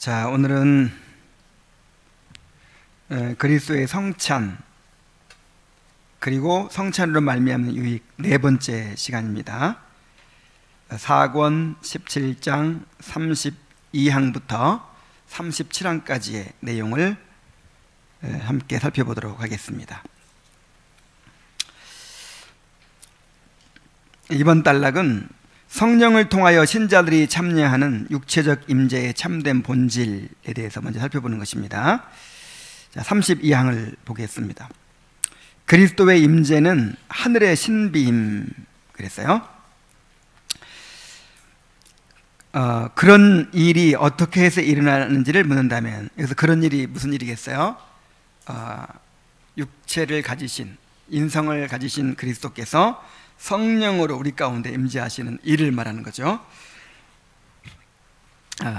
자, 오늘은 그리스도의 성찬 그리고 성찬으로 말미암는 유익 네 번째 시간입니다. 사권 17장 32항부터 37항까지의 내용을 함께 살펴보도록 하겠습니다. 이번 단락은 성령을 통하여 신자들이 참여하는 육체적 임재의 참된 본질에 대해서 먼저 살펴보는 것입니다. 자, 32항을 보겠습니다. 그리스도의 임재는 하늘의 신비임 그랬어요. 그런 일이 어떻게 해서 일어나는지를 묻는다면, 여기서 그런 일이 무슨 일이겠어요? 육체를 가지신, 인성을 가지신 그리스도께서 성령으로 우리 가운데 임재하시는 일을 말하는 거죠.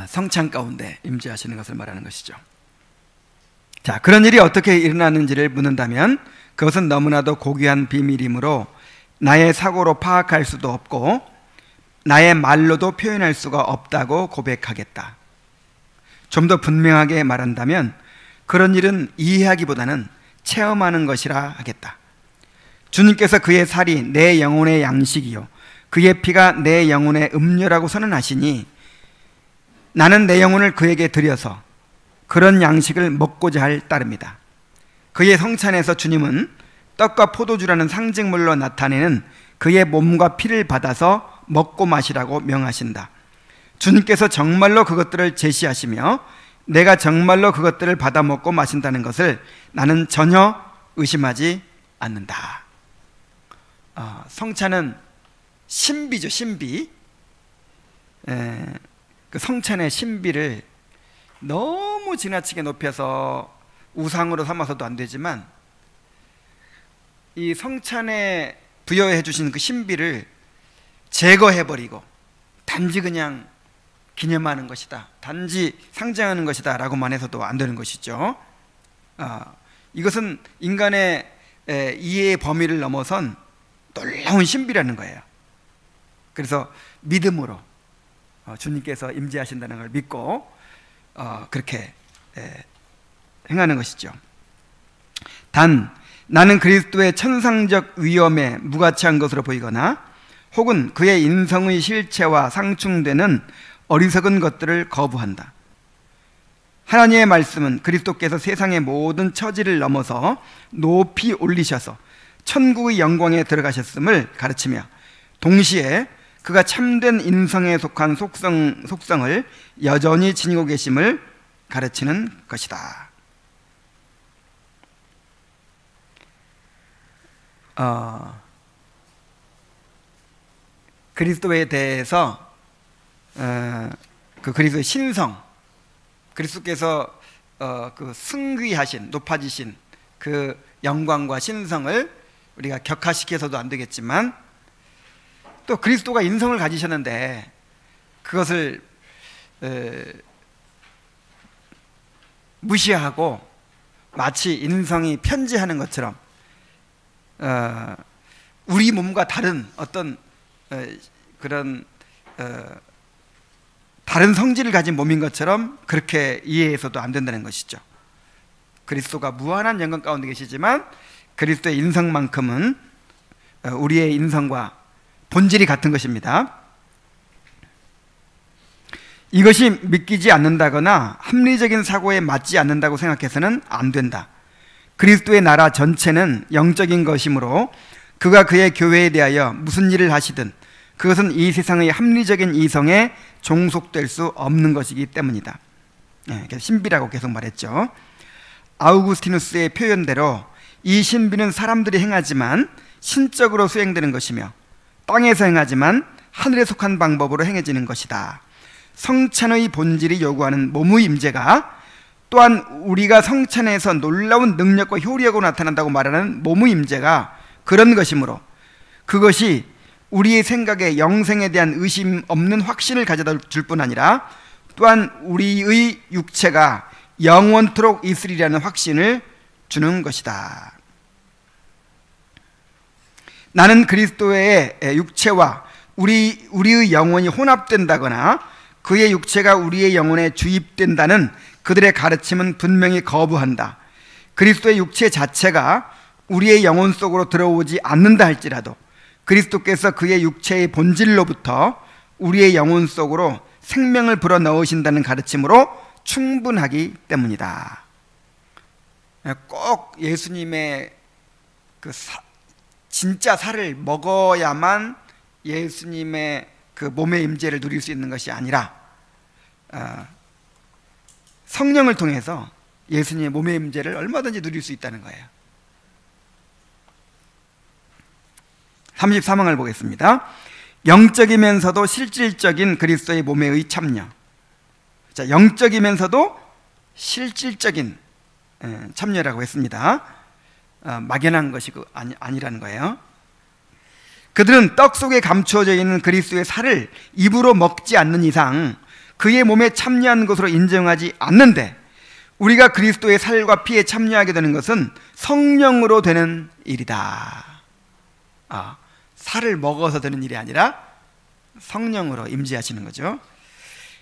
성찬 가운데 임재하시는 것을 말하는 것이죠. 자, 그런 일이 어떻게 일어나는지를 묻는다면 그것은 너무나도 고귀한 비밀이므로 나의 사고로 파악할 수도 없고 나의 말로도 표현할 수가 없다고 고백하겠다. 좀 더 분명하게 말한다면 그런 일은 이해하기보다는 체험하는 것이라 하겠다. 주님께서 그의 살이 내 영혼의 양식이요 그의 피가 내 영혼의 음료라고 선언하시니 나는 내 영혼을 그에게 드려서 그런 양식을 먹고자 할 따름이다. 그의 성찬에서 주님은 떡과 포도주라는 상징물로 나타내는 그의 몸과 피를 받아서 먹고 마시라고 명하신다. 주님께서 정말로 그것들을 제시하시며 내가 정말로 그것들을 받아 먹고 마신다는 것을 나는 전혀 의심하지 않는다. 성찬은 신비죠, 신비. 그 성찬의 신비를 너무 지나치게 높여서 우상으로 삼아서도 안 되지만 이 성찬에 부여해 주신 그 신비를 제거해버리고 단지 그냥 기념하는 것이다, 단지 상징하는 것이다 라고만 해서도 안 되는 것이죠. 이것은 인간의 이해의 범위를 넘어선 놀라운 신비라는 거예요. 그래서 믿음으로 주님께서 임재하신다는 걸 믿고 그렇게 행하는 것이죠. 단 나는 그리스도의 천상적 위엄에 무가치한 것으로 보이거나 혹은 그의 인성의 실체와 상충되는 어리석은 것들을 거부한다. 하나님의 말씀은 그리스도께서 세상의 모든 처지를 넘어서 높이 올리셔서 천국의 영광에 들어가셨음을 가르치며 동시에 그가 참된 인성에 속한 속성을 여전히 지니고 계심을 가르치는 것이다. 그리스도에 대해서 그 그리스도의 신성, 그리스도께서 그 승귀하신, 높아지신 그 영광과 신성을 우리가 격화시켜서도 안 되겠지만 또 그리스도가 인성을 가지셨는데 그것을 무시하고 마치 인성이 편지하는 것처럼 우리 몸과 다른 어떤 그런 다른 성질을 가진 몸인 것처럼 그렇게 이해해서도 안 된다는 것이죠. 그리스도가 무한한 영광 가운데 계시지만 그리스도의 인성만큼은 우리의 인성과 본질이 같은 것입니다. 이것이 믿기지 않는다거나 합리적인 사고에 맞지 않는다고 생각해서는 안 된다. 그리스도의 나라 전체는 영적인 것이므로 그가 그의 교회에 대하여 무슨 일을 하시든 그것은 이 세상의 합리적인 이성에 종속될 수 없는 것이기 때문이다. 신비라고 계속 말했죠. 아우구스티누스의 표현대로 이 신비는 사람들이 행하지만 신적으로 수행되는 것이며 땅에서 행하지만 하늘에 속한 방법으로 행해지는 것이다. 성찬의 본질이 요구하는 몸의 임재가 또한 우리가 성찬에서 놀라운 능력과 효력으로 나타난다고 말하는 몸의 임재가 그런 것이므로 그것이 우리의 생각에 영생에 대한 의심 없는 확신을 가져다 줄 뿐 아니라 또한 우리의 육체가 영원토록 있으리라는 확신을 주는 것이다. 나는 그리스도의 육체와 우리의 영혼이 혼합된다거나 그의 육체가 우리의 영혼에 주입된다는 그들의 가르침은 분명히 거부한다. 그리스도의 육체 자체가 우리의 영혼 속으로 들어오지 않는다 할지라도 그리스도께서 그의 육체의 본질로부터 우리의 영혼 속으로 생명을 불어넣으신다는 가르침으로 충분하기 때문이다. 꼭 예수님의 진짜 살을 먹어야만 예수님의 그 몸의 임재를 누릴 수 있는 것이 아니라 성령을 통해서 예수님의 몸의 임재를 얼마든지 누릴 수 있다는 거예요. 33항을 보겠습니다. 영적이면서도 실질적인 그리스도의 몸의 참여. 자, 영적이면서도 실질적인 참여라고 했습니다. 막연한 것이 아니라는 거예요. 그들은 떡 속에 감추어져 있는 그리스도의 살을 입으로 먹지 않는 이상 그의 몸에 참여한 것으로 인정하지 않는데, 우리가 그리스도의 살과 피에 참여하게 되는 것은 성령으로 되는 일이다. 살을 먹어서 되는 일이 아니라 성령으로 임재하시는 거죠.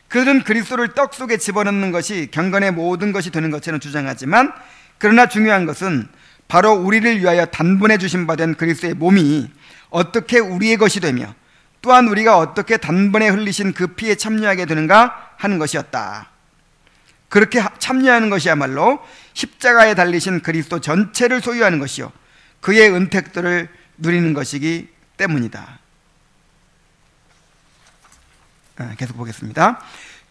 그들은 그리스도를 떡 속에 집어넣는 것이 경건의 모든 것이 되는 것처럼 주장하지만, 그러나 중요한 것은 바로 우리를 위하여 단번에 주신 바 된 그리스도의 몸이 어떻게 우리의 것이 되며, 또한 우리가 어떻게 단번에 흘리신 그 피에 참여하게 되는가 하는 것이었다. 그렇게 참여하는 것이야말로 십자가에 달리신 그리스도 전체를 소유하는 것이요 그의 은택들을 누리는 것이기 때문이다. 계속 보겠습니다.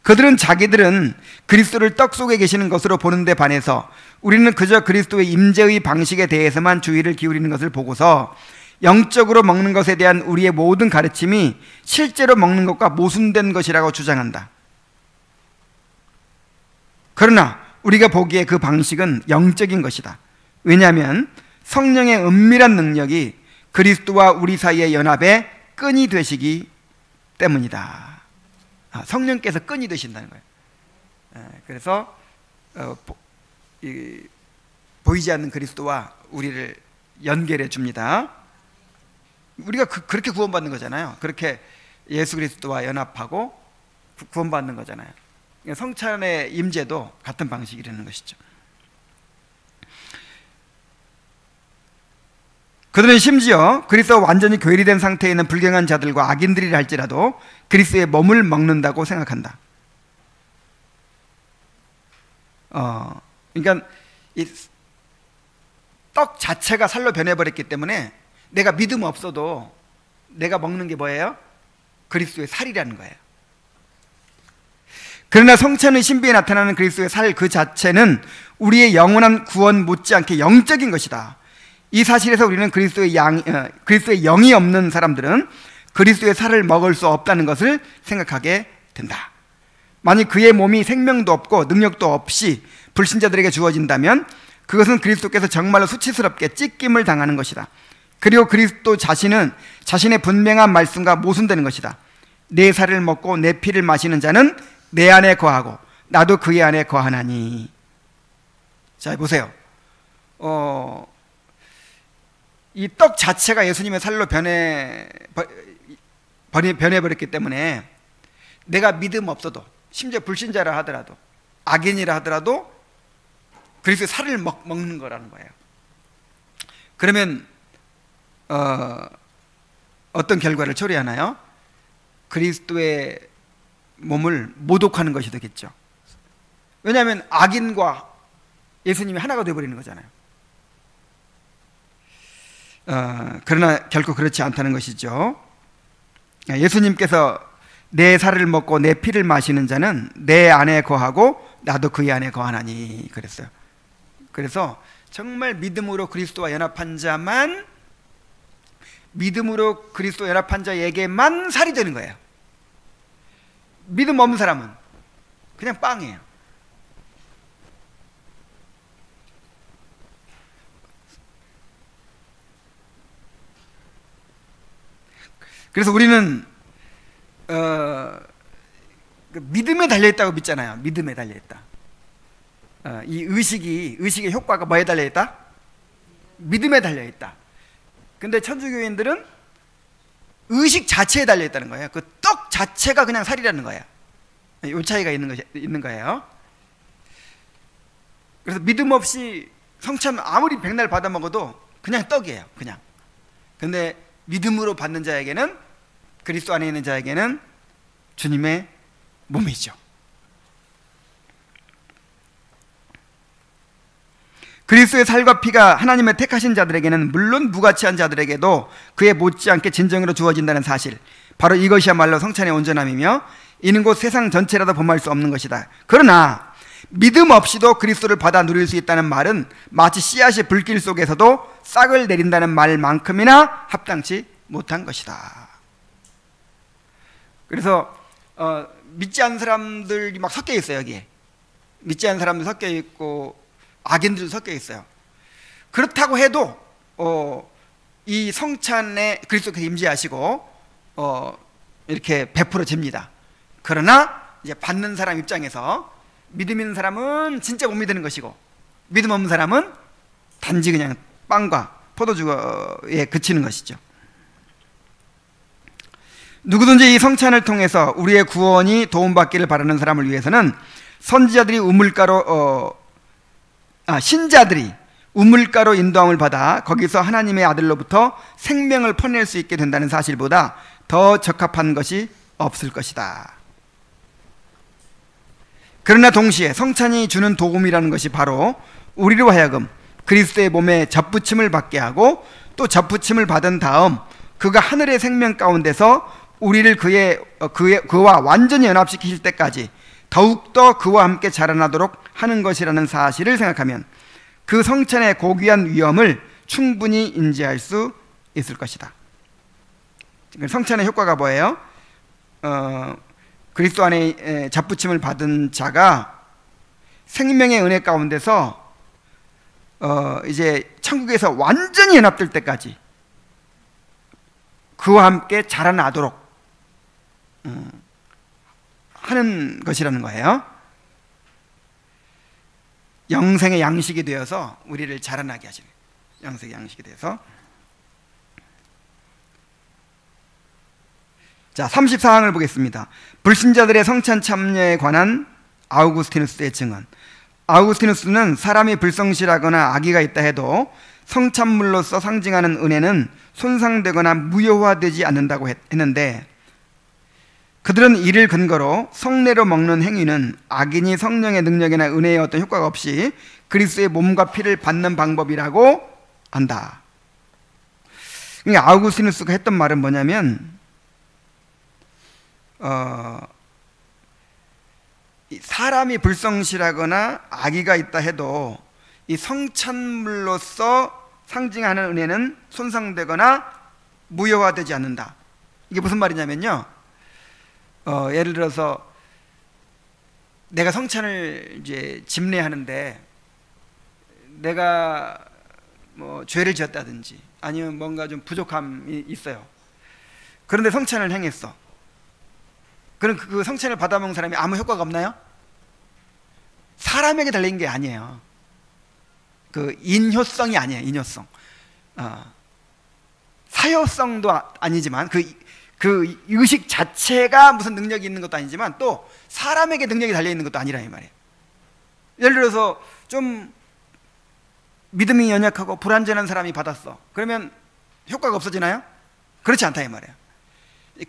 그들은 자기들은 그리스도를 떡 속에 계시는 것으로 보는데 반해서 우리는 그저 그리스도의 임재의 방식에 대해서만 주의를 기울이는 것을 보고서 영적으로 먹는 것에 대한 우리의 모든 가르침이 실제로 먹는 것과 모순된 것이라고 주장한다. 그러나 우리가 보기에 그 방식은 영적인 것이다. 왜냐하면 성령의 은밀한 능력이 그리스도와 우리 사이의 연합의 끈이 되시기 때문이다. 성령께서 끈이 되신다는 거예요. 그래서 보이지 않는 그리스도와 우리를 연결해 줍니다. 우리가 그렇게 구원받는 거잖아요. 그렇게 예수 그리스도와 연합하고 구원받는 거잖아요. 성찬의 임재도 같은 방식이라는 것이죠. 그들은 심지어 그리스도와 완전히 괴리된 상태에 있는 불경한 자들과 악인들이라 할지라도 그리스도의 몸을 먹는다고 생각한다. 그러니까 이 떡 자체가 살로 변해버렸기 때문에 내가 믿음 없어도 내가 먹는 게 뭐예요? 그리스도의 살이라는 거예요. 그러나 성찬의 신비에 나타나는 그리스도의 살 그 자체는 우리의 영원한 구원 못지않게 영적인 것이다. 이 사실에서 우리는 그리스도의 영이 없는 사람들은 그리스도의 살을 먹을 수 없다는 것을 생각하게 된다. 만약 그의 몸이 생명도 없고 능력도 없이 불신자들에게 주어진다면 그것은 그리스도께서 정말로 수치스럽게 찢김을 당하는 것이다. 그리고 그리스도 자신은 자신의 분명한 말씀과 모순되는 것이다. 내 살을 먹고 내 피를 마시는 자는 내 안에 거하고 나도 그의 안에 거하나니. 자, 보세요. 이 떡 자체가 예수님의 살로 변해버렸기 때문에 내가 믿음 없어도, 심지어 불신자라 하더라도, 악인이라 하더라도 그리스도의 살을 먹는 거라는 거예요. 그러면 어떤 결과를 초래하나요? 그리스도의 몸을 모독하는 것이 되겠죠. 왜냐하면 악인과 예수님이 하나가 되어버리는 거잖아요. 그러나 결코 그렇지 않다는 것이죠. 예수님께서 내 살을 먹고 내 피를 마시는 자는 내 안에 거하고 나도 그의 안에 거하나니 그랬어요. 그래서 정말 믿음으로 그리스도와 연합한 자만, 믿음으로 그리스도 연합한 자에게만 살이 되는 거예요. 믿음 없는 사람은 그냥 빵이에요. 그래서 우리는 믿음에 달려있다고 믿잖아요. 믿음에 달려있다. 이 의식의 효과가 뭐에 달려있다? 믿음에 달려있다. 근데 천주교인들은 의식 자체에 달려있다는 거예요. 그 떡 자체가 그냥 살이라는 거예요. 이 차이가 있는 거예요. 그래서 믿음 없이 성찬 아무리 백날 받아 먹어도 그냥 떡이에요. 그냥. 근데 믿음으로 받는 자에게는, 그리스도 안에 있는 자에게는 주님의 몸이죠. 그리스도의 살과 피가 하나님의 택하신 자들에게는, 물론 무가치한 자들에게도 그에 못지않게 진정으로 주어진다는 사실, 바로 이것이야말로 성찬의 온전함이며 이는 곧 세상 전체라도 범할 수 없는 것이다. 그러나 믿음 없이도 그리스도를 받아 누릴 수 있다는 말은 마치 씨앗이 불길 속에서도 싹을 내린다는 말만큼이나 합당치 못한 것이다. 그래서 믿지 않는 사람들이 막 섞여 있어요. 여기에 믿지 않는 사람들 섞여 있고 악인들도 섞여 있어요. 그렇다고 해도 이 성찬에 그리스도께서 임재하시고 이렇게 베풀어집니다. 그러나 이제 받는 사람 입장에서 믿음 있는 사람은 진짜 못 믿는 것이고, 믿음 없는 사람은 단지 그냥 빵과 포도주에 그치는 것이죠. 누구든지 이 성찬을 통해서 우리의 구원이 도움받기를 바라는 사람을 위해서는 선지자들이 신자들이 우물가로 인도함을 받아 거기서 하나님의 아들로부터 생명을 퍼낼 수 있게 된다는 사실보다 더 적합한 것이 없을 것이다. 그러나 동시에 성찬이 주는 도움이라는 것이 바로 우리로 하여금 그리스도의 몸에 접붙임을 받게 하고, 또 접붙임을 받은 다음 그가 하늘의 생명 가운데서 우리를 그와 완전히 연합시키실 때까지 더욱더 그와 함께 자라나도록 하는 것이라는 사실을 생각하면 그 성찬의 고귀한 위엄을 충분히 인지할 수 있을 것이다. 성찬의 효과가 뭐예요? 그리스도 안에 잡붙임을 받은 자가 생명의 은혜 가운데서 이제 천국에서 완전히 연합될 때까지 그와 함께 자라나도록 하는 것이라는 거예요. 영생의 양식이 되어서 우리를 자라나게 하시는, 영생의 양식이 되어서. 자, 34항을 보겠습니다. 불신자들의 성찬 참여에 관한 아우구스티누스의 증언. 아우구스티누스는 사람이 불성실하거나 악의가 있다 해도 성찬물로서 상징하는 은혜는 손상되거나 무효화되지 않는다고 했는데, 그들은 이를 근거로 성례로 먹는 행위는 악인이 성령의 능력이나 은혜의 어떤 효과가 없이 그리스도의 몸과 피를 받는 방법이라고 한다. 그러니까 아우구스티누스가 했던 말은 뭐냐면, 사람이 불성실하거나 악의가 있다 해도 이 성찬물로서 상징하는 은혜는 손상되거나 무효화되지 않는다. 이게 무슨 말이냐면요, 예를 들어서 내가 성찬을 이제 집례하는데 내가 뭐 죄를 지었다든지 아니면 뭔가 좀 부족함이 있어요. 그런데 성찬을 행했어. 그럼 그 성찬을 받아먹은 사람이 아무 효과가 없나요? 사람에게 달린 게 아니에요. 그 인효성이 아니에요. 인효성. 사효성도 아니지만 그 의식 자체가 무슨 능력이 있는 것도 아니지만 또 사람에게 능력이 달려있는 것도 아니라 이 말이에요. 예를 들어서 좀 믿음이 연약하고 불완전한 사람이 받았어. 그러면 효과가 없어지나요? 그렇지 않다 이 말이에요.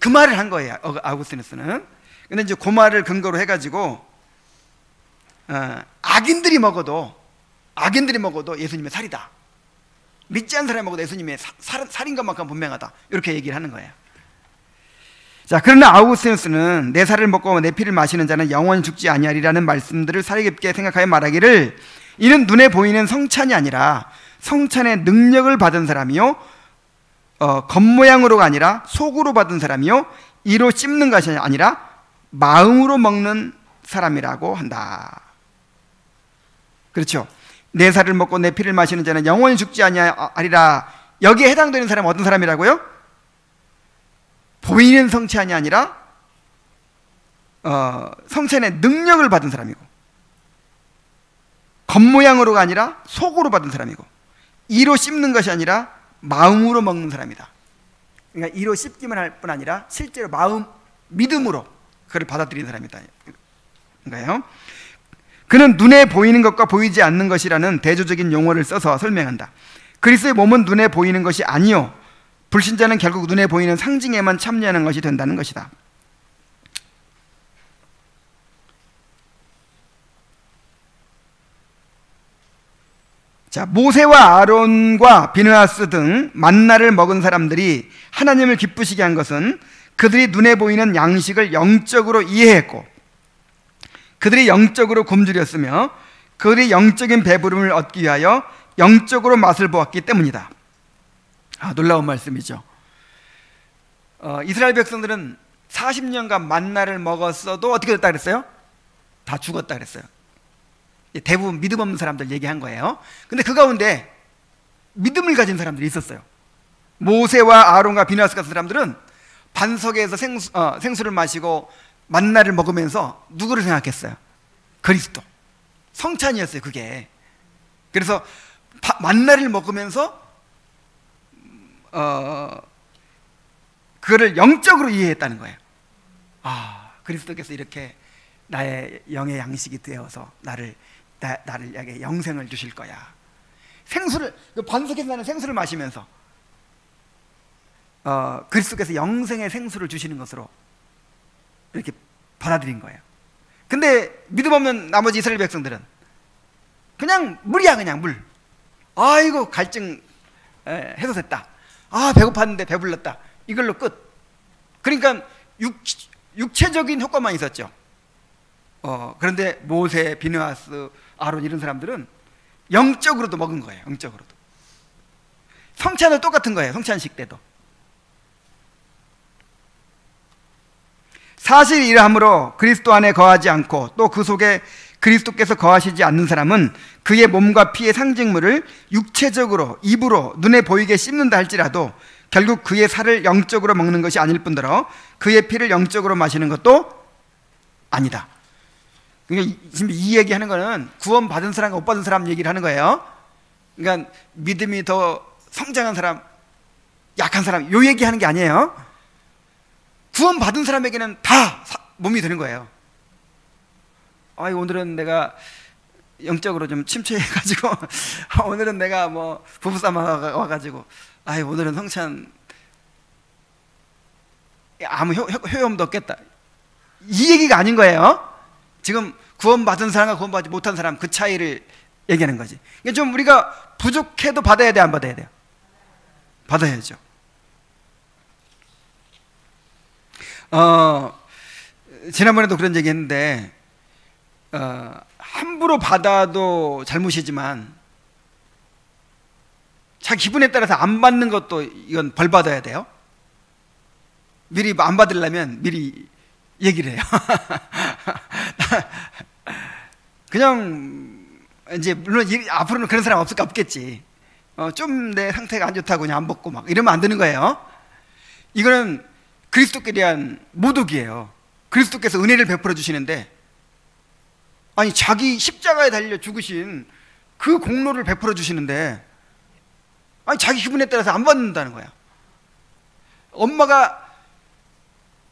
그 말을 한 거예요, 아우구스티누스는. 근데 이제 그 말을 근거로 해가지고 악인들이 먹어도 예수님의 살이다. 믿지 않는 사람이 먹어도 예수님의 살인 것만큼 분명하다. 이렇게 얘기를 하는 거예요. 자, 그러나 아우구스티누스는 내 살을 먹고 내 피를 마시는 자는 영원히 죽지 아니하리라는 말씀들을 사리 깊게 생각하여 말하기를, 이는 눈에 보이는 성찬이 아니라 성찬의 능력을 받은 사람이요, 겉모양으로가 아니라 속으로 받은 사람이요, 이로 씹는 것이 아니라 마음으로 먹는 사람이라고 한다. 그렇죠? 내 살을 먹고 내 피를 마시는 자는 영원히 죽지 아니하리라. 여기에 해당되는 사람은 어떤 사람이라고요? 보이는 성찬이 아니라 성찬의 능력을 받은 사람이고, 겉모양으로가 아니라 속으로 받은 사람이고, 이로 씹는 것이 아니라 마음으로 먹는 사람이다. 그러니까 이로 씹기만 할 뿐 아니라 실제로 믿음으로 그를 받아들이는 사람이다. 거예요. 그는 눈에 보이는 것과 보이지 않는 것이라는 대조적인 용어를 써서 설명한다. 그리스도의 몸은 눈에 보이는 것이 아니요, 불신자는 결국 눈에 보이는 상징에만 참여하는 것이 된다는 것이다. 자, 모세와 아론과 비느하스 등 만나를 먹은 사람들이 하나님을 기쁘시게 한 것은 그들이 눈에 보이는 양식을 영적으로 이해했고, 그들이 영적으로 굶주렸으며, 그들이 영적인 배부름을 얻기 위하여 영적으로 맛을 보았기 때문이다. 놀라운 말씀이죠. 이스라엘 백성들은 40년간 만나를 먹었어도 어떻게 됐다 그랬어요? 다 죽었다 그랬어요. 대부분 믿음 없는 사람들 얘기한 거예요. 근데 그 가운데 믿음을 가진 사람들이 있었어요. 모세와 아론과 비느하스 같은 사람들은 반석에서 생수를 마시고 만나를 먹으면서 누구를 생각했어요? 그리스도. 성찬이었어요, 그게. 그래서 만나를 먹으면서 그거를 영적으로 이해했다는 거예요. 그리스도께서 이렇게 나의 영의 양식이 되어서 나를 영생을 주실 거야. 생수를, 반석에서 나는 생수를 마시면서 그리스도께서 영생의 생수를 주시는 것으로 이렇게 받아들인 거예요. 근데 믿음 없는 나머지 이스라엘 백성들은 그냥 물이야, 그냥 물. 아이고 갈증 해소됐다. 배고팠는데 배불렀다. 이걸로 끝. 그러니까 육체적인 효과만 있었죠. 그런데 모세, 비느하스, 아론 이런 사람들은 영적으로도 먹은 거예요. 영적으로도. 성찬은 똑같은 거예요. 성찬식 때도. 사실 이러함으로 그리스도 안에 거하지 않고 또 그 속에 그리스도께서 거하시지 않는 사람은 그의 몸과 피의 상징물을 육체적으로 입으로 눈에 보이게 씹는다 할지라도 결국 그의 살을 영적으로 먹는 것이 아닐 뿐더러 그의 피를 영적으로 마시는 것도 아니다. 그러니까 지금 이 얘기하는 거는 구원 받은 사람과 못 받은 사람 얘기를 하는 거예요. 그러니까 믿음이 더 성장한 사람, 약한 사람, 요 얘기하는 게 아니에요. 구원 받은 사람에게는 다 몸이 되는 거예요. 오늘은 내가 영적으로 좀 침체해가지고 오늘은 내가 뭐 부부싸움 와가지고 오늘은 성찬 아무 효험도 없겠다, 이 얘기가 아닌 거예요. 지금 구원받은 사람과 구원받지 못한 사람 그 차이를 얘기하는 거지. 그러니까 좀 우리가 부족해도 받아야 돼, 안 받아야 돼요? 받아야죠. 지난번에도 그런 얘기 했는데 함부로 받아도 잘못이지만 자기 기분에 따라서 안 받는 것도 이건 벌 받아야 돼요. 미리 안 받으려면 미리 얘기를 해요. 그냥 이제 물론 앞으로는 그런 사람 없겠지. 좀 내 상태가 안 좋다고 그냥 안 먹고 막 이러면 안 되는 거예요. 이거는 그리스도께 대한 모독이에요. 그리스도께서 은혜를 베풀어 주시는데 자기 십자가에 달려 죽으신 그 공로를 베풀어 주시는데 자기 기분에 따라서 안 받는다는 거야. 엄마가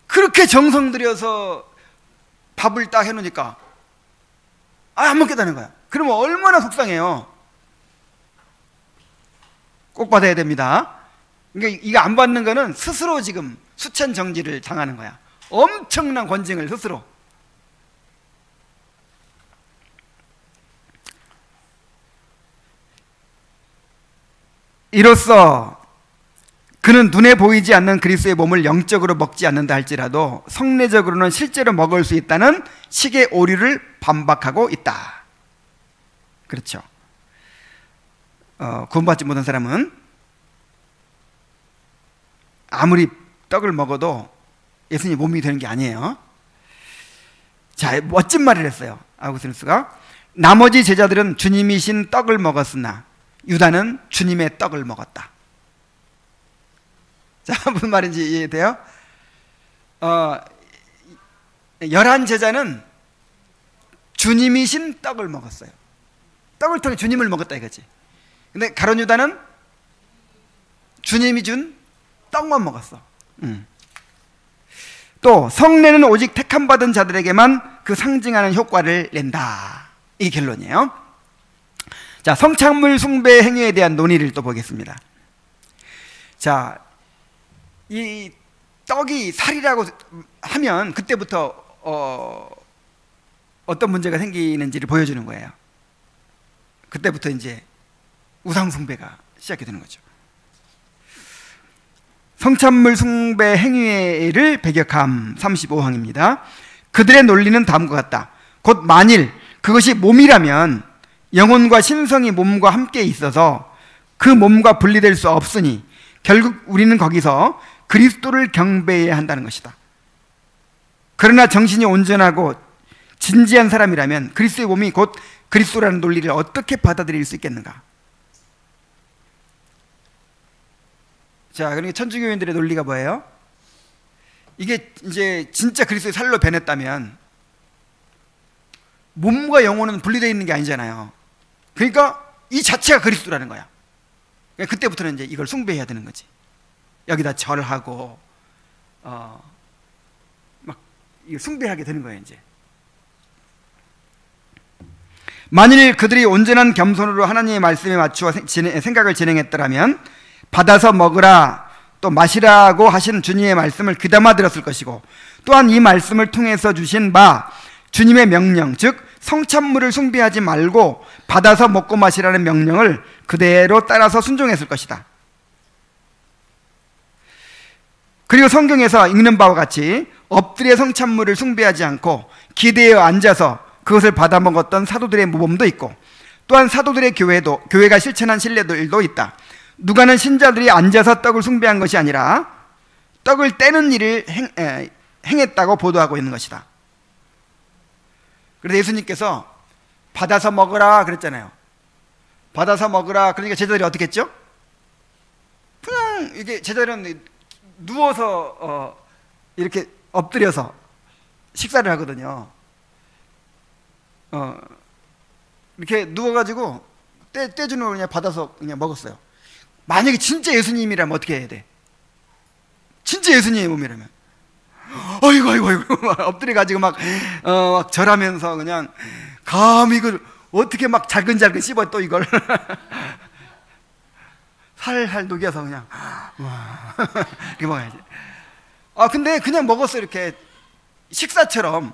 그렇게 정성 들여서 밥을 딱 해놓으니까 안 먹겠다는 거야. 그러면 얼마나 속상해요. 꼭 받아야 됩니다. 그러니까 이거 안 받는 거는 스스로 지금 수천 정지를 당하는 거야. 엄청난 권징을 스스로. 이로써 그는 눈에 보이지 않는 그리스도의 몸을 영적으로 먹지 않는다 할지라도 성내적으로는 실제로 먹을 수 있다는 식의 오류를 반박하고 있다. 그렇죠. 구원받지 못한 사람은 아무리 떡을 먹어도 예수님 몸이 되는 게 아니에요. 자, 멋진 말을 했어요, 아우구스누스가. 나머지 제자들은 주님이신 떡을 먹었으나 유다는 주님의 떡을 먹었다. 자, 무슨 말인지 이해돼요? 11제자는 주님이신 떡을 먹었어요. 떡을 통해 주님을 먹었다 이거지. 근데 가룟 유다는 주님이 준 떡만 먹었어. 또 성례는 오직 택함 받은 자들에게만 그 상징하는 효과를 낸다. 이게 결론이에요. 자, 성찬물 숭배 행위에 대한 논의를 또 보겠습니다. 자, 이 떡이 살이라고 하면 그때부터 어떤 문제가 생기는지를 보여주는 거예요. 그때부터 이제 우상 숭배가 시작이 되는 거죠. 성찬물 숭배 행위를 배격함 35항입니다. 그들의 논리는 다음과 같다. 곧 만일 그것이 몸이라면 영혼과 신성이 몸과 함께 있어서 그 몸과 분리될 수 없으니 결국 우리는 거기서 그리스도를 경배해야 한다는 것이다. 그러나 정신이 온전하고 진지한 사람이라면 그리스도의 몸이 곧 그리스도라는 논리를 어떻게 받아들일 수 있겠는가? 자, 그러니까 천주교인들의 논리가 뭐예요? 이게 이제 진짜 그리스도의 살로 변했다면 몸과 영혼은 분리되어 있는 게 아니잖아요. 그러니까 이 자체가 그리스도라는 거야. 그러니까 그때부터는 이제 이걸 숭배해야 되는 거지. 여기다 절하고 막 숭배하게 되는 거예요. 이제 만일 그들이 온전한 겸손으로 하나님의 말씀에 맞추어 생각을 진행했더라면 받아서 먹으라 또 마시라고 하신 주님의 말씀을 귀담아 들었을 것이고, 또한 이 말씀을 통해서 주신 바 주님의 명령, 즉 성찬물을 숭배하지 말고 받아서 먹고 마시라는 명령을 그대로 따라서 순종했을 것이다. 그리고 성경에서 읽는 바와 같이 엎드려 성찬물을 숭배하지 않고 기대어 앉아서 그것을 받아 먹었던 사도들의 모범도 있고, 또한 사도들의 교회가 실천한 신뢰들도 있다. 누가는 신자들이 앉아서 떡을 숭배한 것이 아니라 떡을 떼는 일을 행했다고 보도하고 있는 것이다. 그래서 예수님께서 받아서 먹으라 그랬잖아요. 받아서 먹으라. 그러니까 제자들이 어떻게 했죠? 그냥 이게 제자들은 누워서 이렇게 엎드려서 식사를 하거든요. 이렇게 누워가지고 떼주는 걸 그냥 받아서 그냥 먹었어요. 만약에 진짜 예수님이라면 어떻게 해야 돼? 진짜 예수님의 몸이라면 아이고 막 엎드려가지고 막 절하면서 그냥 감히 이걸 어떻게 막 잘근잘근 씹어 또 이걸 살살 녹여서 그냥 이렇게 먹어야지. 근데 그냥 먹었어. 이렇게 식사처럼.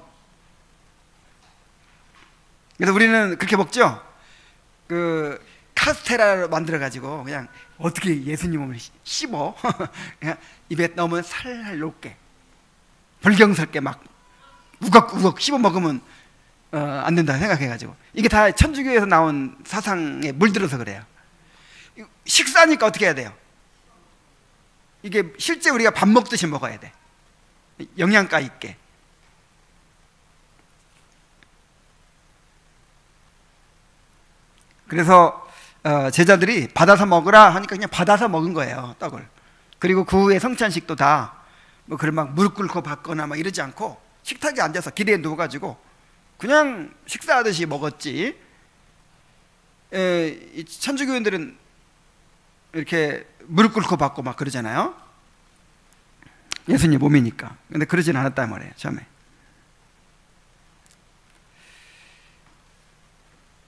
그래서 우리는 그렇게 먹죠. 그 카스테라를 만들어 가지고 그냥 어떻게 예수님 몸을 씹어 그냥 입에 넣으면 살살 녹게 불경스럽게 막 우걱우걱 씹어 먹으면 안 된다 생각해가지고, 이게 다 천주교에서 나온 사상에 물들어서 그래요. 식사니까 어떻게 해야 돼요? 이게 실제 우리가 밥 먹듯이 먹어야 돼. 영양가 있게. 그래서 제자들이 받아서 먹으라 하니까 그냥 받아서 먹은 거예요, 떡을. 그리고 그 후에 성찬식도 다 뭐 그런 막 무릎 꿇고 받거나 막 이러지 않고 식탁에 앉아서 기대에 누워가지고 그냥 식사하듯이 먹었지. 이 천주교인들은 이렇게 무릎 꿇고 받고 막 그러잖아요. 예수님 몸이니까. 근데 그러진 않았단 말이에요, 처음에.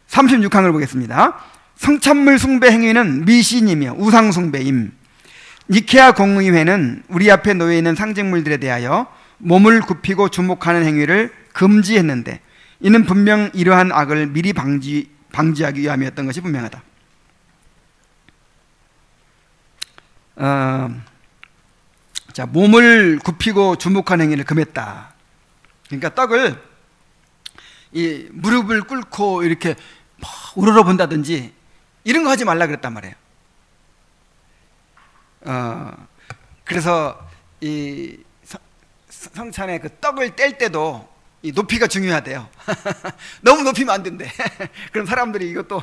36항을 보겠습니다. 성찬물 숭배 행위는 미신이며 우상 숭배임. 니케아 공의회는 우리 앞에 놓여 있는 상징물들에 대하여 몸을 굽히고 주목하는 행위를 금지했는데, 이는 분명 이러한 악을 미리 방지하기 위함이었던 것이 분명하다. 자, 몸을 굽히고 주목하는 행위를 금했다. 그러니까 떡을 이 무릎을 꿇고 이렇게 우러러 본다든지 이런 거 하지 말라 그랬단 말이에요. 그래서 이 성찬에 그 떡을 뗄 때도 이 높이가 중요하대요. 너무 높이면 안 된대. 그럼 사람들이 이것도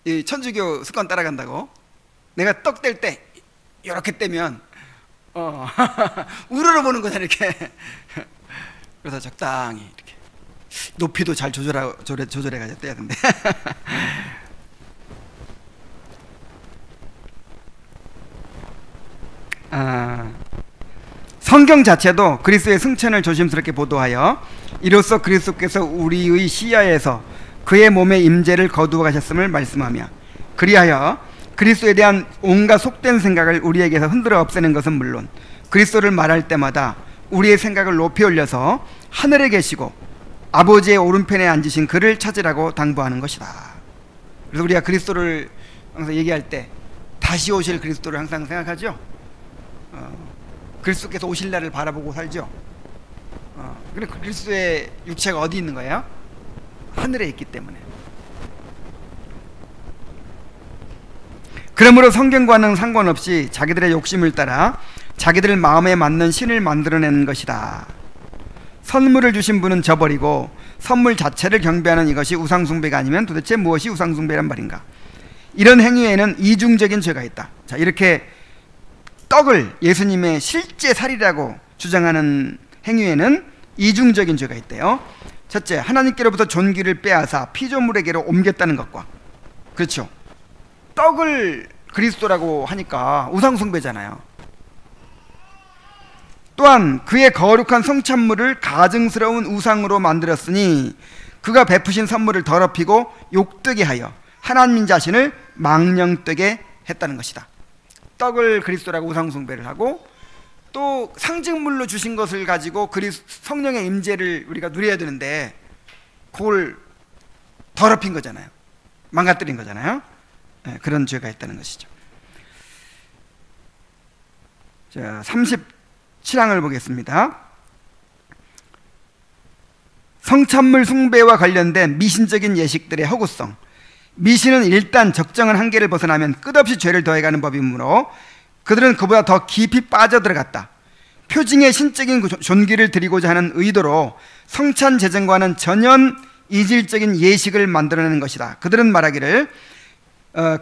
이 천주교 습관 따라간다고. 내가 떡 뗄 때 이렇게 떼면 우러러 보는 거잖아 이렇게. 그래서 적당히 이렇게 높이도 잘 조절해가지고 떼야 된대. 성경 자체도 그리스도의 승천을 조심스럽게 보도하여 이로써 그리스도께서 우리의 시야에서 그의 몸의 임재를 거두어 가셨음을 말씀하며, 그리하여 그리스도에 대한 온갖 속된 생각을 우리에게서 흔들어 없애는 것은 물론 그리스도를 말할 때마다 우리의 생각을 높이 올려서 하늘에 계시고 아버지의 오른편에 앉으신 그를 찾으라고 당부하는 것이다. 그래서 우리가 그리스도를 항상 얘기할 때 다시 오실 그리스도를 항상 생각하죠. 그리스도께서 오실 날을 바라보고 살죠. 그런데 그리스도의 육체가 어디 있는 거예요? 하늘에 있기 때문에. 그러므로 성경과는 상관없이 자기들의 욕심을 따라 자기들 마음에 맞는 신을 만들어내는 것이다. 선물을 주신 분은 저버리고 선물 자체를 경배하는 이것이 우상숭배가 아니면 도대체 무엇이 우상숭배란 말인가? 이런 행위에는 이중적인 죄가 있다. 자, 이렇게 떡을 예수님의 실제 살이라고 주장하는 행위에는 이중적인 죄가 있대요. 첫째, 하나님께로부터 존귀를 빼앗아 피조물에게로 옮겼다는 것과, 그렇죠, 떡을 그리스도라고 하니까 우상숭배잖아요. 또한 그의 거룩한 성찬물을 가증스러운 우상으로 만들었으니 그가 베푸신 선물을 더럽히고 욕되게 하여 하나님 자신을 망령되게 했다는 것이다. 떡을 그리스도라고 우상숭배를 하고, 또 상징물로 주신 것을 가지고 성령의 임재를 우리가 누려야 되는데 그걸 더럽힌 거잖아요. 망가뜨린 거잖아요. 네, 그런 죄가 있다는 것이죠. 자, 37항을 보겠습니다. 성찬물 숭배와 관련된 미신적인 예식들의 허구성. 미신은 일단 적정한 한계를 벗어나면 끝없이 죄를 더해가는 법이므로 그들은 그보다 더 깊이 빠져들어갔다. 표징의 신적인 존귀를 드리고자 하는 의도로 성찬 제정과는 전혀 이질적인 예식을 만들어내는 것이다. 그들은 말하기를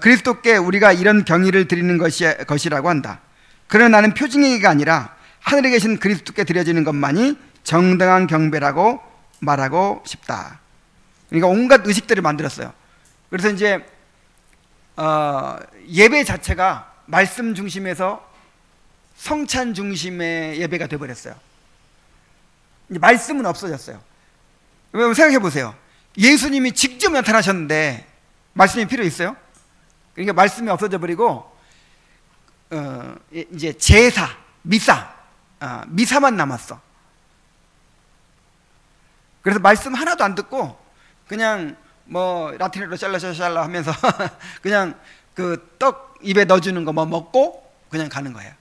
그리스도께 우리가 이런 경의를 드리는 것이라고 한다. 그러나 나는 표징의가 아니라 하늘에 계신 그리스도께 드려지는 것만이 정당한 경배라고 말하고 싶다. 그러니까 온갖 의식들을 만들었어요. 그래서 이제 예배 자체가 말씀 중심에서 성찬 중심의 예배가 되어버렸어요. 이제 말씀은 없어졌어요. 여러분 생각해 보세요. 예수님이 직접 나타나셨는데 말씀이 필요 있어요? 그러니까 말씀이 없어져 버리고 이제 제사, 미사만 남았어. 그래서 말씀 하나도 안 듣고 그냥 뭐 라틴어로 샬라샬라 하면서 그냥 그 떡 입에 넣어주는 거 뭐 먹고 그냥 가는 거예요.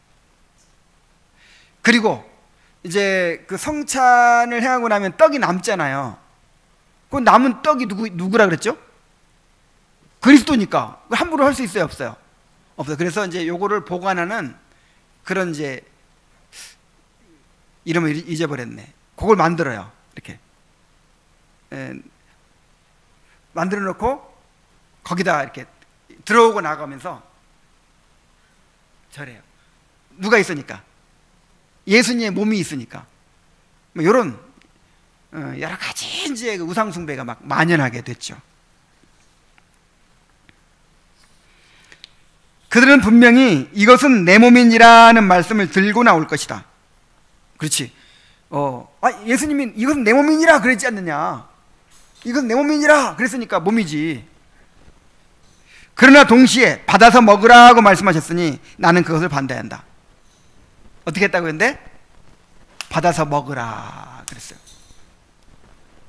그리고 이제 그 성찬을 행하고 나면 떡이 남잖아요. 그 남은 떡이 누구라 그랬죠? 그리스도니까 함부로 할 수 있어요, 없어요? 없어요. 그래서 이제 요거를 보관하는 그런 이제 이름을 잊어버렸네. 그걸 만들어요. 이렇게 만들어 놓고 거기다 이렇게 들어오고 나가면서 절해요. 누가 있으니까? 예수님의 몸이 있으니까. 뭐 이런 여러 가지 이제 우상 숭배가 막 만연하게 됐죠. 그들은 분명히 이것은 내 몸이니라는 말씀을 들고 나올 것이다. 그렇지. 예수님이 이것은 내 몸이니라 그랬지 않느냐. 이것은 내 몸이니라 그랬으니까 몸이지. 그러나 동시에 받아서 먹으라고 말씀하셨으니 나는 그것을 반대한다. 어떻게 했다고 했는데? 받아서 먹으라 그랬어요.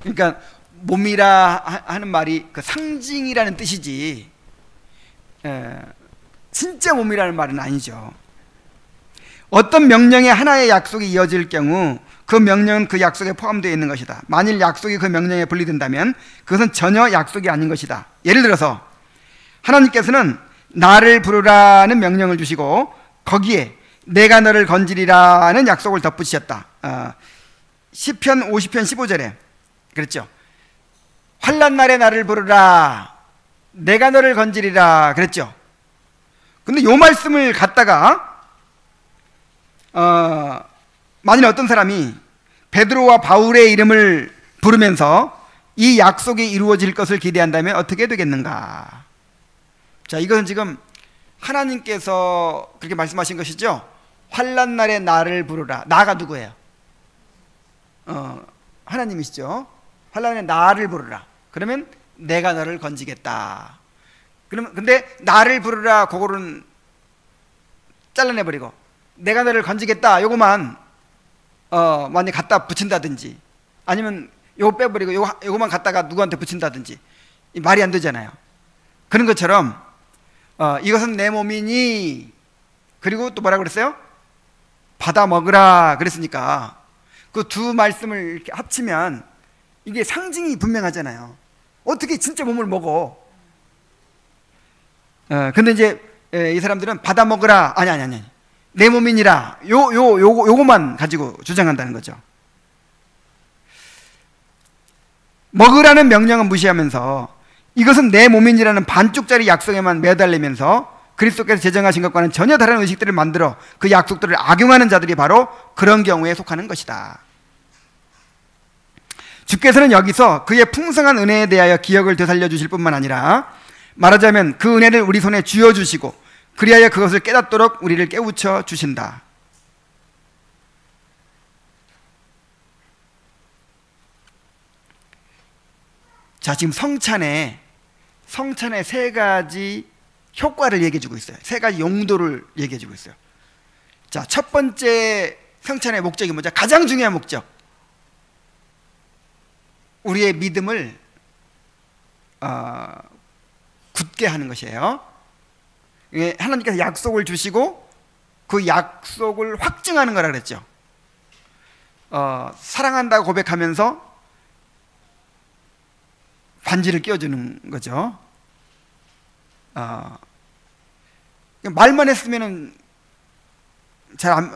그러니까 몸이라 하는 말이 그 상징이라는 뜻이지 진짜 몸이라는 말은 아니죠. 어떤 명령에 하나의 약속이 이어질 경우 그 명령은 그 약속에 포함되어 있는 것이다. 만일 약속이 그 명령에 분리된다면 그것은 전혀 약속이 아닌 것이다. 예를 들어서 하나님께서는 나를 부르라는 명령을 주시고 거기에 내가 너를 건지리라는 약속을 덧붙이셨다. 시편 50편 15절에 그랬죠. 환난 날에 나를 부르라 내가 너를 건지리라 그랬죠. 근데 요 말씀을 갖다가 만일 어떤 사람이 베드로와 바울의 이름을 부르면서 이 약속이 이루어질 것을 기대한다면 어떻게 되겠는가? 자, 이것은 지금 하나님께서 그렇게 말씀하신 것이죠. 환난 날에 나를 부르라. 나가 누구예요? 하나님이시죠. 환난 날에 나를 부르라. 그러면 내가 너를 건지겠다. 그러면 근데 나를 부르라 그거는 잘라내버리고 내가 너를 건지겠다 요거만 만약 갖다 붙인다든지 아니면 요거 빼버리고 요거만 갖다가 누구한테 붙인다든지 말이 안 되잖아요. 그런 것처럼 이것은 내 몸이니 그리고 또 뭐라고 그랬어요? 받아 먹으라 그랬으니까 그 두 말씀을 이렇게 합치면 이게 상징이 분명하잖아요. 어떻게 진짜 몸을 먹어? 근데 이제 이 사람들은 받아 먹으라 아니 내 몸이니라 요거만 가지고 주장한다는 거죠. 먹으라는 명령은 무시하면서 이것은 내 몸이니라는 반쪽짜리 약속에만 매달리면서 그리스도께서 제정하신 것과는 전혀 다른 의식들을 만들어 그 약속들을 악용하는 자들이 바로 그런 경우에 속하는 것이다. 주께서는 여기서 그의 풍성한 은혜에 대하여 기억을 되살려 주실 뿐만 아니라 말하자면 그 은혜를 우리 손에 쥐어주시고 그리하여 그것을 깨닫도록 우리를 깨우쳐 주신다. 자, 지금 성찬에 세 가지 효과를 얘기해 주고 있어요. 세 가지 용도를 얘기해 주고 있어요. 자, 첫 번째 성찬의 목적이 뭐죠? 가장 중요한 목적. 우리의 믿음을 굳게 하는 것이에요. 하나님께서 약속을 주시고 그 약속을 확증하는 거라 그랬죠. 사랑한다고 고백하면서 반지를 끼워주는 거죠. 말만 했으면은 잘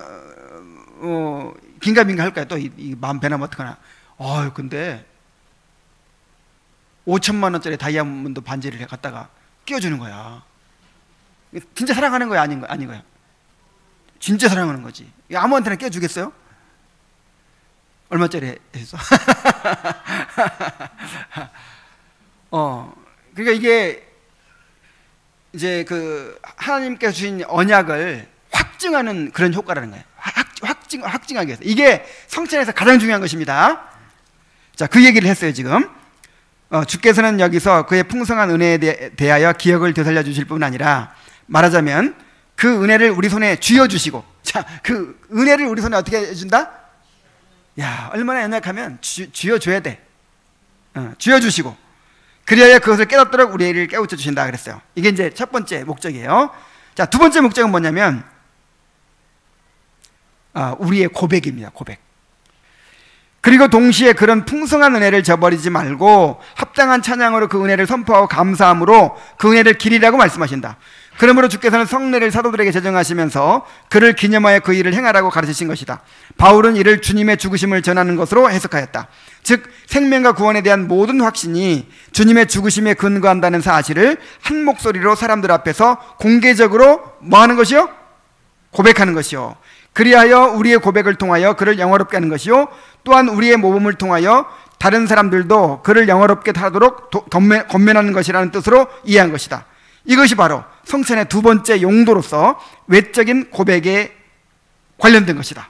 긴가민가 할까요? 또 이 마음 변하면 어떡하나. 근데 5천만 원짜리 다이아몬드 반지를 갖다가 끼워주는 거야. 진짜 사랑하는 거야? 아닌 거야? 진짜 사랑하는 거지. 아무한테나 끼워주겠어요? 얼마짜리 했어? 그러니까 이게 이제 그 하나님께서 주신 언약을 확증하는 그런 효과라는 거예요. 확증하기 위해서. 이게 성찬에서 가장 중요한 것입니다. 자, 그 얘기를 했어요, 지금. 주께서는 여기서 그의 풍성한 은혜에 대하여 기억을 되살려 주실 뿐 아니라 말하자면 그 은혜를 우리 손에 쥐어주시고, 자, 그 은혜를 우리 손에 어떻게 해준다? 야, 얼마나 연약하면 쥐어줘야 돼. 쥐어주시고 그리하여 그것을 깨닫도록 우리를 깨우쳐 주신다 그랬어요. 이게 이제 첫 번째 목적이에요. 자, 두 번째 목적은 뭐냐면 우리의 고백입니다. 고백. 그리고 동시에 그런 풍성한 은혜를 저버리지 말고 합당한 찬양으로 그 은혜를 선포하고 감사함으로 그 은혜를 기리라고 말씀하신다. 그러므로 주께서는 성례를 사도들에게 제정하시면서 그를 기념하여 그 일을 행하라고 가르치신 것이다. 바울은 이를 주님의 죽으심을 전하는 것으로 해석하였다. 즉 생명과 구원에 대한 모든 확신이 주님의 죽으심에 근거한다는 사실을 한 목소리로 사람들 앞에서 공개적으로 뭐 하는 것이요? 고백하는 것이요. 그리하여 우리의 고백을 통하여 그를 영화롭게 하는 것이요, 또한 우리의 모범을 통하여 다른 사람들도 그를 영화롭게 하도록 권면하는 것이라는 뜻으로 이해한 것이다. 이것이 바로 성찬의 두 번째 용도로서 외적인 고백에 관련된 것이다.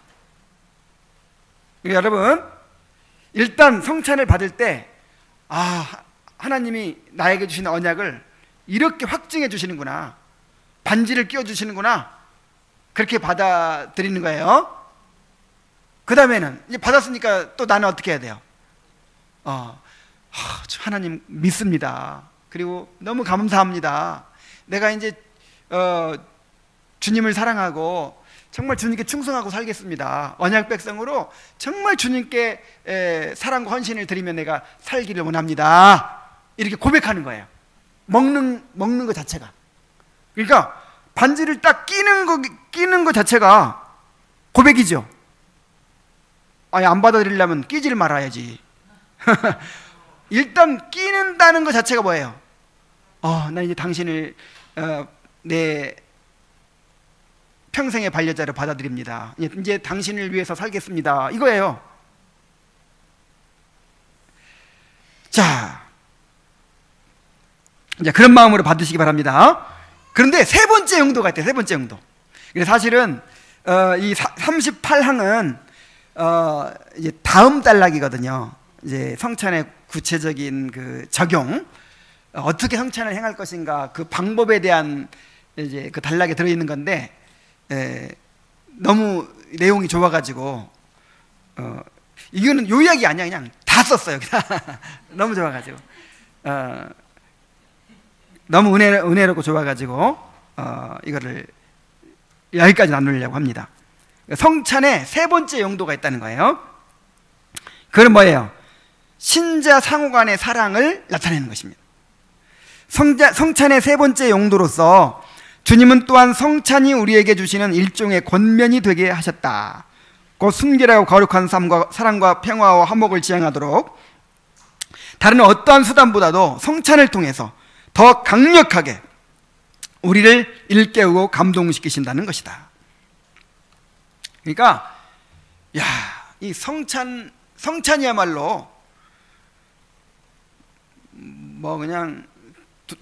여러분, 일단 성찬을 받을 때 하나님이 나에게 주신 언약을 이렇게 확증해 주시는구나, 반지를 끼워 주시는구나, 그렇게 받아들이는 거예요. 그 다음에는 이제 받았으니까 또 나는 어떻게 해야 돼요? 하나님 믿습니다. 그리고 너무 감사합니다. 내가 이제 주님을 사랑하고 정말 주님께 충성하고 살겠습니다. 언약 백성으로 정말 주님께 사랑과 헌신을 드리며 내가 살기를 원합니다. 이렇게 고백하는 거예요. 먹는 것 자체가. 그러니까 반지를 딱 끼는 것 자체가 고백이죠. 안 받아들이려면 끼지를 말아야지. 일단 끼는다는 것 자체가 뭐예요? 나 이제 당신을 내 평생의 반려자로 받아들입니다. 이제 당신을 위해서 살겠습니다. 이거예요. 자, 이제 그런 마음으로 받으시기 바랍니다. 그런데 세 번째 용도가 있대요. 세 번째 용도. 사실은 이 38항은 이제 다음 단락이거든요. 이제 성찬의 구체적인 그 적용, 어떻게 성찬을 행할 것인가, 그 방법에 대한 이제 그 단락에 들어 있는 건데, 너무 내용이 좋아가지고 이거는 요약이 아니야, 그냥 다 썼어요. 너무 좋아가지고 너무 은혜롭고 좋아가지고 이거를 여기까지 나누려고 합니다. 성찬의 세 번째 용도가 있다는 거예요. 그건 뭐예요? 신자 상호 간의 사랑을 나타내는 것입니다. 성찬의 세 번째 용도로서 주님은 또한 성찬이 우리에게 주시는 일종의 권면이 되게 하셨다. 곧 순결하고 거룩한 삶과 사랑과 평화와 화목을 지향하도록 다른 어떠한 수단보다도 성찬을 통해서 더 강력하게 우리를 일깨우고 감동시키신다는 것이다. 그러니까 이 성찬이야말로 뭐 그냥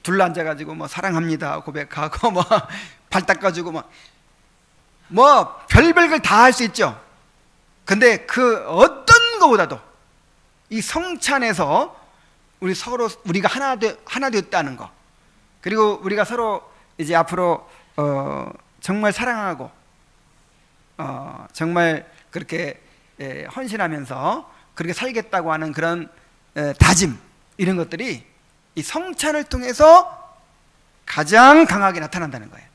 둘러앉아가지고 뭐 사랑합니다 고백하고 뭐 발 닦아주고 뭐 별별 걸 다 할 수 있죠. 근데 그 어떤 것보다도 이 성찬에서 우리가 하나 되었다는 거, 그리고 우리가 서로 이제 앞으로 정말 사랑하고 정말 그렇게 헌신하면서 그렇게 살겠다고 하는 그런 다짐, 이런 것들이 이 성찬을 통해서 가장 강하게 나타난다는 거예요.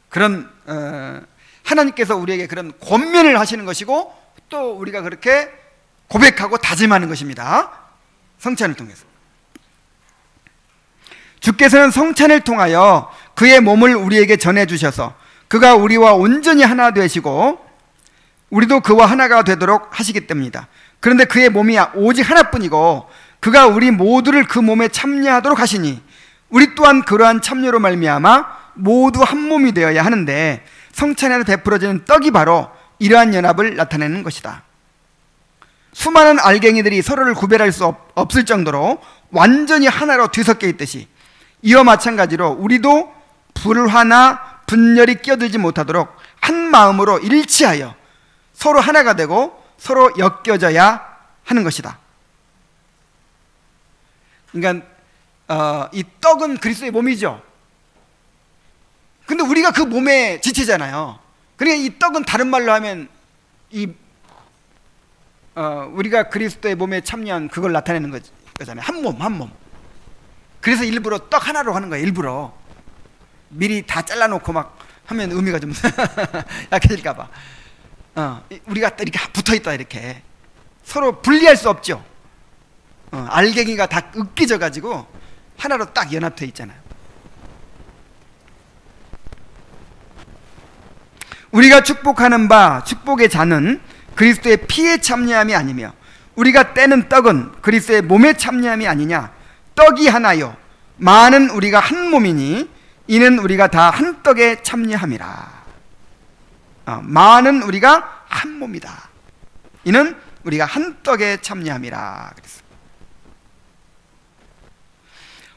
그런 하나님께서 우리에게 그런 권면을 하시는 것이고, 또 우리가 그렇게 고백하고 다짐하는 것입니다. 성찬을 통해서. 주께서는 성찬을 통하여 그의 몸을 우리에게 전해주셔서 그가 우리와 온전히 하나 되시고 우리도 그와 하나가 되도록 하시기 때문이다. 그런데 그의 몸이 오직 하나뿐이고 그가 우리 모두를 그 몸에 참여하도록 하시니 우리 또한 그러한 참여로 말미암아 모두 한 몸이 되어야 하는데, 성찬에서 베풀어지는 떡이 바로 이러한 연합을 나타내는 것이다. 수많은 알갱이들이 서로를 구별할 수 없을 정도로 완전히 하나로 뒤섞여 있듯이, 이와 마찬가지로 우리도 불화나 분열이 끼어들지 못하도록 한 마음으로 일치하여 서로 하나가 되고 서로 엮여져야 하는 것이다. 그러니까 이 떡은 그리스도의 몸이죠. 근데 우리가 그 몸의 지체잖아요. 그러니까 이 떡은 다른 말로 하면 우리가 그리스도의 몸에 참여한 그걸 나타내는 거잖아요. 한 몸. 그래서 일부러 떡 하나로 하는 거예요. 일부러 미리 다 잘라놓고 막 하면 의미가 좀 약해질까봐. 우리가 이렇게 붙어있다, 이렇게 서로 분리할 수 없죠. 알갱이가 다 으깨져 가지고 하나로 딱 연합되어 있잖아요. 우리가 축복하는 바 축복의 잔은 그리스도의 피에 참여함이 아니며 우리가 떼는 떡은 그리스도의 몸에 참여함이 아니냐. 떡이 하나요 많은 우리가 한 몸이니 이는 우리가 다 한 떡에 참여함이라. 많은 우리가 한 몸이다. 이는 우리가 한 떡에 참여함이라. 그랬어요.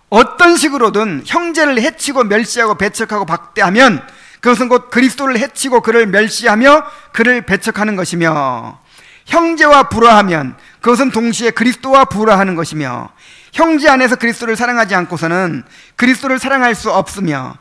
어떤 식으로든 형제를 해치고 멸시하고 배척하고 박대하면 그것은 곧 그리스도를 해치고 그를 멸시하며 그를 배척하는 것이며, 형제와 불화하면 그것은 동시에 그리스도와 불화하는 것이며, 형제 안에서 그리스도를 사랑하지 않고서는 그리스도를 사랑할 수 없으며,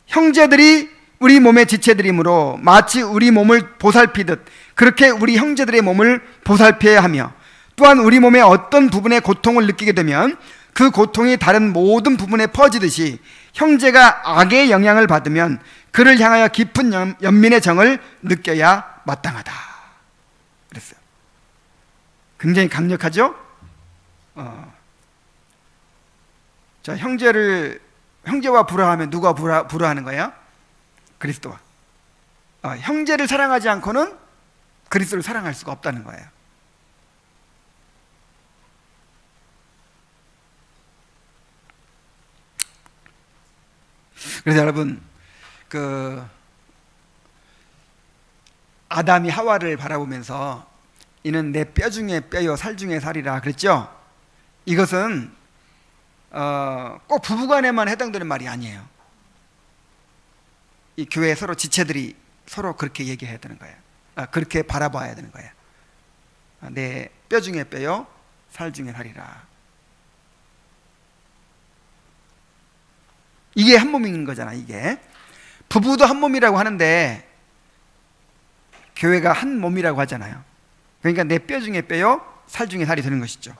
형제들이 우리 몸의 지체들이므로 마치 우리 몸을 보살피듯 그렇게 우리 형제들의 몸을 보살펴야 하며, 또한 우리 몸의 어떤 부분에 고통을 느끼게 되면 그 고통이 다른 모든 부분에 퍼지듯이 형제가 악의 영향을 받으면 그를 향하여 깊은 연민의 정을 느껴야 마땅하다. 그랬어요. 굉장히 강력하죠? 자, 형제와 불화하면 누가 불화하는 거예요? 그리스도와. 형제를 사랑하지 않고는 그리스도를 사랑할 수가 없다는 거예요. 그래서 여러분, 아담이 하와를 바라보면서 이는 내 뼈 중에 뼈요 살 중에 살이라 그랬죠? 이것은 꼭 부부간에만 해당되는 말이 아니에요. 이 교회 서로 지체들이 서로 그렇게 얘기해야 되는 거예요. 그렇게 바라봐야 되는 거예요. 내 뼈 중에 뼈요, 살 중에 살이라. 이게 한 몸인 거잖아. 이게 부부도 한 몸이라고 하는데 교회가 한 몸이라고 하잖아요. 그러니까 내 뼈 중에 뼈요, 살 중에 살이 되는 것이죠.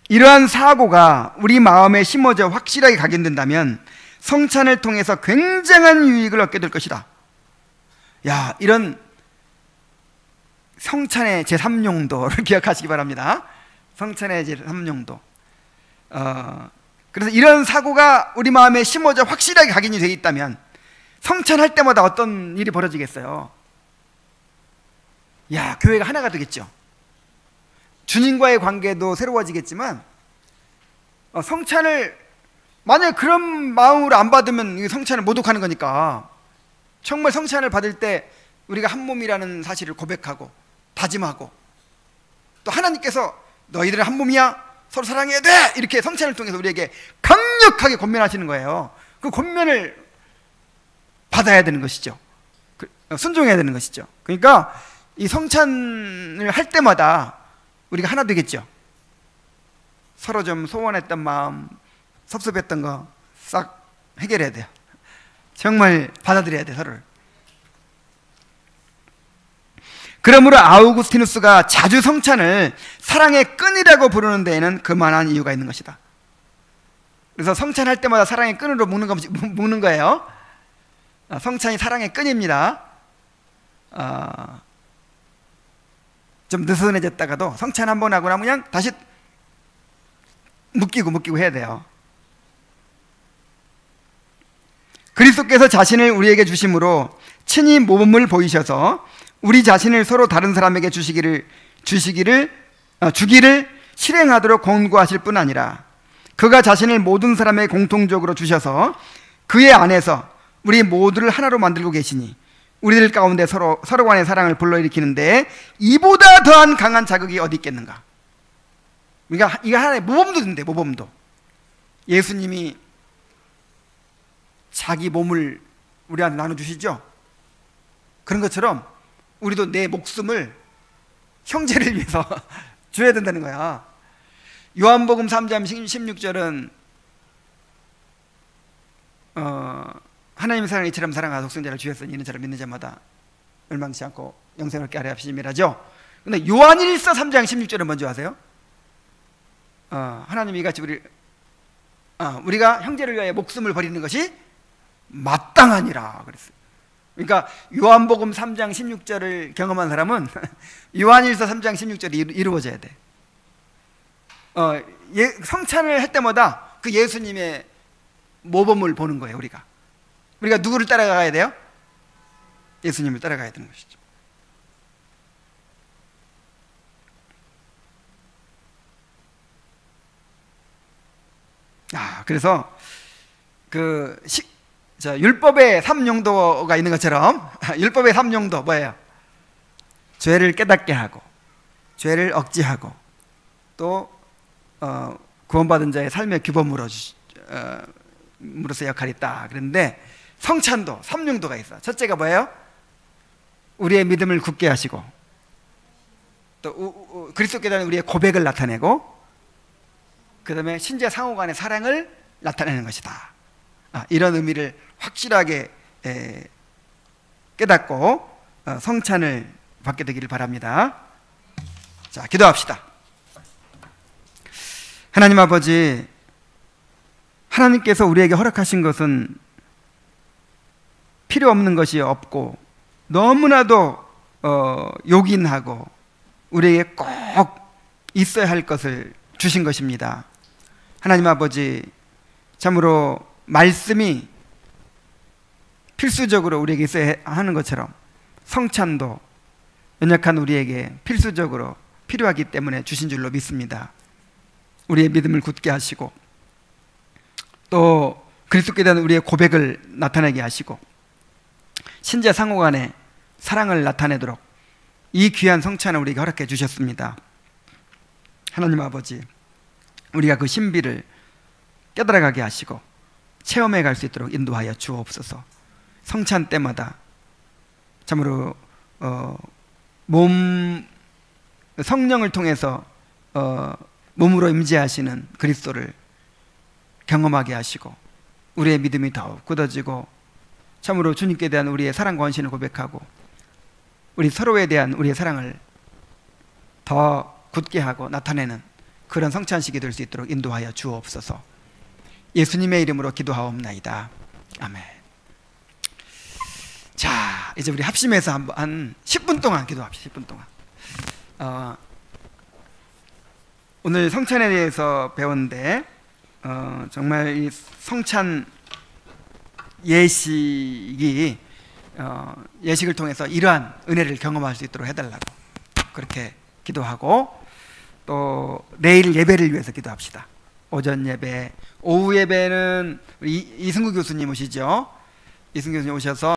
이러한 사고가 우리 마음에 심어져 확실하게 각인된다면 성찬을 통해서 굉장한 유익을 얻게 될 것이다. 야, 이런 성찬의 제3용도를 기억하시기 바랍니다. 성찬의 제3용도. 그래서 이런 사고가 우리 마음에 심어져 확실하게 각인이 되어 있다면 성찬할 때마다 어떤 일이 벌어지겠어요? 야, 교회가 하나가 되겠죠. 주님과의 관계도 새로워지겠지만 성찬을 만약에 그런 마음으로 안 받으면 성찬을 모독하는 거니까 정말 성찬을 받을 때 우리가 한 몸이라는 사실을 고백하고 다짐하고 또 하나님께서 너희들은 한 몸이야, 서로 사랑해야 돼, 이렇게 성찬을 통해서 우리에게 강력하게 권면하시는 거예요. 그 권면을 받아야 되는 것이죠. 순종해야 되는 것이죠. 그러니까 이 성찬을 할 때마다 우리가 하나 되겠죠. 서로 좀 소원했던 마음, 섭섭했던 거 싹 해결해야 돼요. 정말 받아들여야 돼, 서로를. 그러므로 아우구스티누스가 자주 성찬을 사랑의 끈이라고 부르는 데에는 그만한 이유가 있는 것이다. 그래서 성찬할 때마다 사랑의 끈으로 묶는 거예요. 성찬이 사랑의 끈입니다. 좀 느슨해졌다가도 성찬 한번 하고 나면 그냥 다시 묶이고 해야 돼요. 그리스도께서 자신을 우리에게 주심으로 친히 모범을 보이셔서 우리 자신을 서로 다른 사람에게 주기를 실행하도록 권고하실 뿐 아니라 그가 자신을 모든 사람에게 공통적으로 주셔서 그의 안에서 우리 모두를 하나로 만들고 계시니 우리들 가운데 서로 간의 사랑을 불러일으키는데 이보다 더한 강한 자극이 어디 있겠는가. 그러니까 이거 하나의 모범도 된대. 모범도. 예수님이 자기 몸을 우리한테 나눠주시죠. 그런 것처럼 우리도 내 목숨을 형제를 위해서 줘야 된다는 거야. 요한복음 3장 16절은 하나님의 사랑을 이처럼 사랑하사 독생자를 주셨으니 이는 저를 믿는 자마다 멸망치 않고 영생을 얻게 하려 하심이라죠. 근데 요한일서 3장 16절은 먼저 아세요? 하나님이 이같이 우리가 형제를 위하여 목숨을 버리는 것이 마땅하니라 그랬어요. 그러니까 요한복음 3장 16절을 경험한 사람은 요한일서 3장 16절이 이루어져야 돼. 성찬을 할 때마다 그 예수님의 모범을 보는 거예요. 우리가 누구를 따라가야 돼요? 예수님을 따라가야 되는 것이죠. 그래서 율법의 3용도가 있는 것처럼 율법의 3용도 뭐예요? 죄를 깨닫게 하고 죄를 억제하고 또 구원받은 자의 삶의 규범으로서 역할이 있다. 그런데 성찬도 3용도가 있어. 첫째가 뭐예요? 우리의 믿음을 굳게 하시고 또 그리스도께 대한 우리의 고백을 나타내고 그 다음에 신자 상호 간의 사랑을 나타내는 것이다. 이런 의미를 확실하게 깨닫고 성찬을 받게 되기를 바랍니다. 자, 기도합시다. 하나님 아버지, 하나님께서 우리에게 허락하신 것은 필요 없는 것이 없고 너무나도 요긴하고 우리에게 꼭 있어야 할 것을 주신 것입니다. 하나님 아버지, 참으로 말씀이 필수적으로 우리에게 있어야 하는 것처럼 성찬도 연약한 우리에게 필수적으로 필요하기 때문에 주신 줄로 믿습니다. 우리의 믿음을 굳게 하시고 또 그리스도께 대한 우리의 고백을 나타내게 하시고 신자 상호 간의 사랑을 나타내도록 이 귀한 성찬을 우리에게 허락해 주셨습니다. 하나님 아버지, 우리가 그 신비를 깨달아가게 하시고 체험해 갈 수 있도록 인도하여 주옵소서. 성찬 때마다 참으로 성령을 통해서 몸으로 임재하시는 그리스도를 경험하게 하시고 우리의 믿음이 더욱 굳어지고 참으로 주님께 대한 우리의 사랑과 헌신을 고백하고 우리 서로에 대한 우리의 사랑을 더 굳게 하고 나타내는 그런 성찬식이 될 수 있도록 인도하여 주옵소서. 예수님의 이름으로 기도하옵나이다. 아멘. 자, 이제 우리 합심해서 한 10분 동안 기도합시다. 10분 동안. 오늘 성찬에 대해서 배웠는데 정말 이 성찬 예식이 예식을 통해서 이러한 은혜를 경험할 수 있도록 해달라고 그렇게 기도하고, 또 내일 예배를 위해서 기도합시다. 오전 예배, 오후 예배는 우리 이승구 교수님 오시죠? 이승구 교수님 오셔서